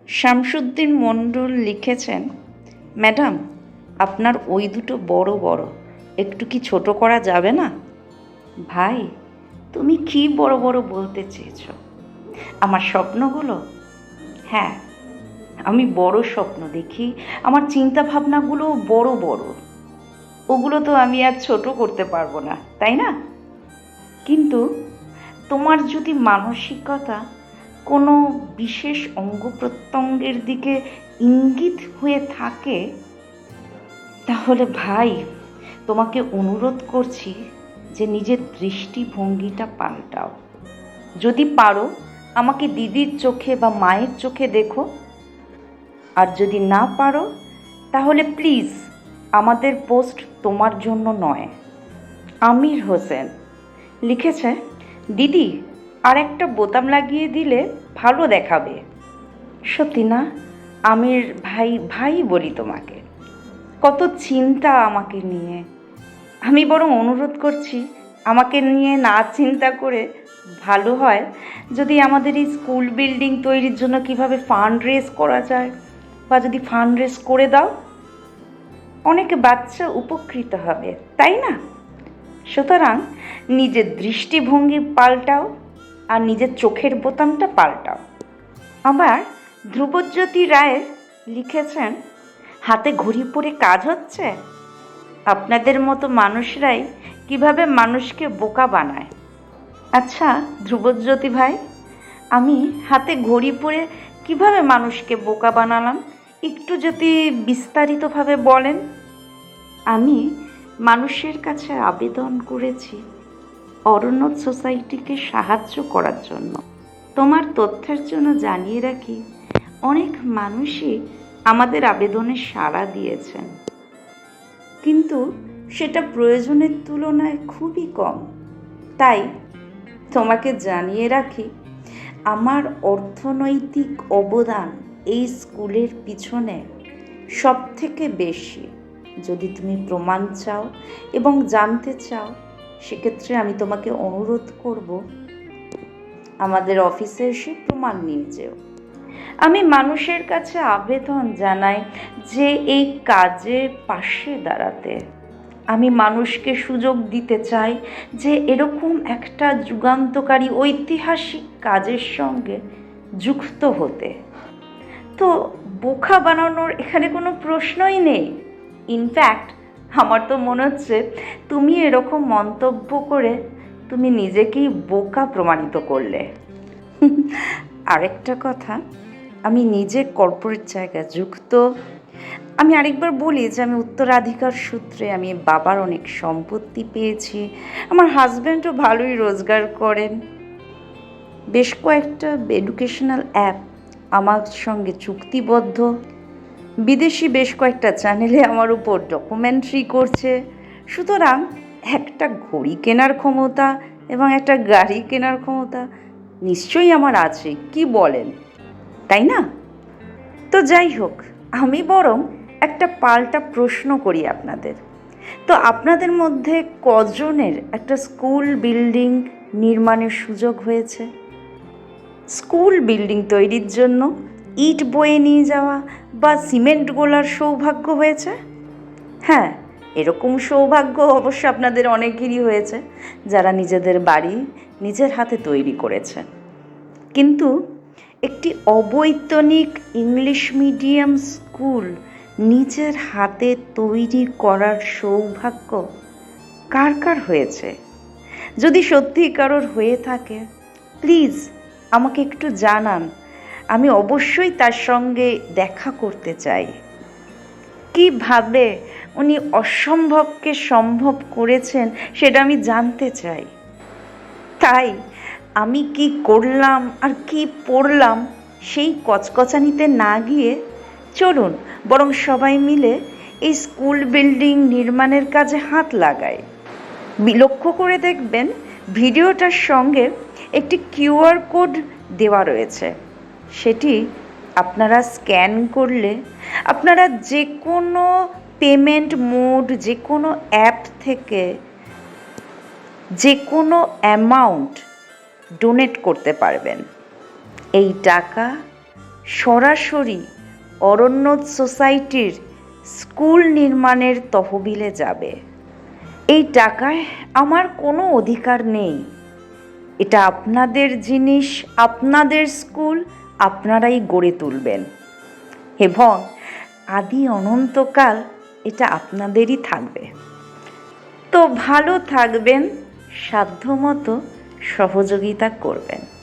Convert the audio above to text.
শামসুদ্দিন মণ্ডল লিখেছেন, ম্যাডাম আপনার ওই দুটো বড় বড়, একটু কি ছোট করা যাবে না? ভাই, তুমি কি বড় বড় বলতে চেয়েছ? আমার স্বপ্নগুলো? হ্যাঁ, আমি বড় স্বপ্ন দেখি, আমার চিন্তা ভাবনাগুলো বড় বড়। ওগুলো তো আমি আর ছোট করতে পারবো না, তাই না? কিন্তু তোমার যদি মানসিকতা কোনো বিশেষ অঙ্গ প্রত্যঙ্গের দিকে ইঙ্গিত হয়ে থাকে, তাহলে ভাই তোমাকে অনুরোধ করছি যে নিজের দৃষ্টিভঙ্গিটা পাল্টাও। যদি পারো আমাকে দিদির চোখে বা মায়ের চোখে দেখো, আর যদি না পারো তাহলে প্লিজ আমাদের পোস্ট তোমার জন্য নয়। আমির হোসেন লিখেছে, দিদি আর একটা বোতাম লাগিয়ে দিলে ভালো দেখাবে। সত্যি না আমির ভাই? ভাই বলি তোমাকে, কত চিন্তা আমাকে নিয়ে। আমি বরং অনুরোধ করছি, আমাকে নিয়ে না চিন্তা করে ভালো হয় যদি আমাদের এই স্কুল বিল্ডিং তৈরির জন্য কিভাবে ফান্ড রেজ করা যায়, বা যদি ফান্ড রেজ করে দাও, অনেক বাচ্চা উপকৃত হবে, তাই না? সুতরাং নিজের দৃষ্টিভঙ্গি পাল্টাও আর নিজের চোখের বোতামটা পাল্টাও। আবার ধ্রুবজ্যোতি রায় লিখেছেন, হাতে ঘড়ি পরে কাজ হচ্ছে? আপনাদের মতো মানুষরাই কিভাবে মানুষকে বোকা বানায়। আচ্ছা ধ্রুবজ্যোতি ভাই, আমি হাতে ঘড়ি পরে কিভাবে মানুষকে বোকা বানালাম একটু যদি বিস্তারিতভাবে বলেন। আমি মানুষের কাছে আবেদন করেছি অরণ্য সোসাইটিকে সাহায্য করার জন্য। তোমার তথ্যের জন্য জানিয়ে রাখি, অনেক মানুষই আমাদের আবেদনে সাড়া দিয়েছেন, কিন্তু সেটা প্রয়োজনের তুলনায় খুবই কম। তাই তোমাকে জানিয়ে রাখি, আমার অর্থনৈতিক অবদান এই স্কুলের পিছনে সব থেকে বেশি। যদি তুমি প্রমাণ চাও এবং জানতে চাও, সেক্ষেত্রে আমি তোমাকে অনুরোধ করব আমাদের অফিসে এসে প্রমাণ নিয়ে যেও। আমি মানুষের কাছে আবেদন জানাই যে এই কাজে পাশে দাঁড়াতে। আমি মানুষকে সুযোগ দিতে চাই যে এরকম একটা যুগান্তকারী ঐতিহাসিক কাজের সঙ্গে যুক্ত হতে। তো বোকা বানানোর এখানে কোনো প্রশ্নই নেই। ইনফ্যাক্ট আমার তো মনে হচ্ছে তুমি এরকম মন্তব্য করে তুমি নিজেকেই বোকা প্রমাণিত করলে। আরেকটা কথা, আমি নিজে কর্পোরেট জায়গায় যুক্ত। আমি আরেকবার বলি যে আমি উত্তরাধিকার সূত্রে আমি বাবার অনেক সম্পত্তি পেয়েছি। আমার হাজব্যান্ডও ভালোই রোজগার করেন। বেশ কয়েকটা এডুকেশনাল অ্যাপ আমার সঙ্গে চুক্তিবদ্ধ। বিদেশি বেশ কয়েকটা চ্যানেলে আমার উপর ডকুমেন্টারি করছে। সুতরাং একটা ঘড়ি কেনার ক্ষমতা এবং একটা গাড়ি কেনার ক্ষমতা নিশ্চয়ই আমার আছে, কি বলেন, তাই না? তো যাই হোক, আমি বরং একটা পাল্টা প্রশ্ন করি আপনাদের। তো আপনাদের মধ্যে কজনের একটা স্কুল বিল্ডিং নির্মাণের সুযোগ হয়েছে? স্কুল বিল্ডিং তৈরির জন্য ইট বয়ে নিয়ে যাওয়া বা সিমেন্ট গোলার সৌভাগ্য হয়েছে? হ্যাঁ, এরকম সৌভাগ্য অবশ্য আপনাদের অনেকেরই হয়েছে, যারা নিজেদের বাড়ি নিজের হাতে তৈরি করেছে। কিন্তু একটি অবৈতনিক ইংলিশ মিডিয়াম স্কুল নিজের হাতে তৈরি করার সৌভাগ্য কার কার হয়েছে? যদি সত্যি কারোর হয়ে থাকে, প্লিজ আমাকে একটু জানান। আমি অবশ্যই তার সঙ্গে দেখা করতে চাই। কিভাবে উনি অসম্ভবকে সম্ভব করেছেন সেটা আমি জানতে চাই। তাই আমি কি করলাম আর কি পড়লাম সেই কচকচানিতে না গিয়ে চলুন বরং সবাই মিলে এই স্কুল বিল্ডিং নির্মাণের কাজে হাত লাগাই। লক্ষ্য করে দেখবেন ভিডিওটার সঙ্গে একটি কিউআর কোড দেওয়া রয়েছে। সেটি আপনারা স্ক্যান করলে আপনারা যে কোনো পেমেন্ট মোড, যে কোনো অ্যাপ থেকে যে কোনো অ্যামাউন্ট ডোনেট করতে পারবেন। এই টাকা সরাসরি অরণ্যজ সোসাইটির স্কুল নির্মাণের তহবিলে যাবে। এই টাকায় আমার কোনো অধিকার নেই। এটা আপনাদের জিনিস, আপনাদের স্কুল, আপনারাই গড়ে তুলবেন এবং আদি অনন্তকাল এটা আপনাদেরই থাকবে। তো ভালো থাকবেন, সাধ্যমতো সহযোগিতা করবেন।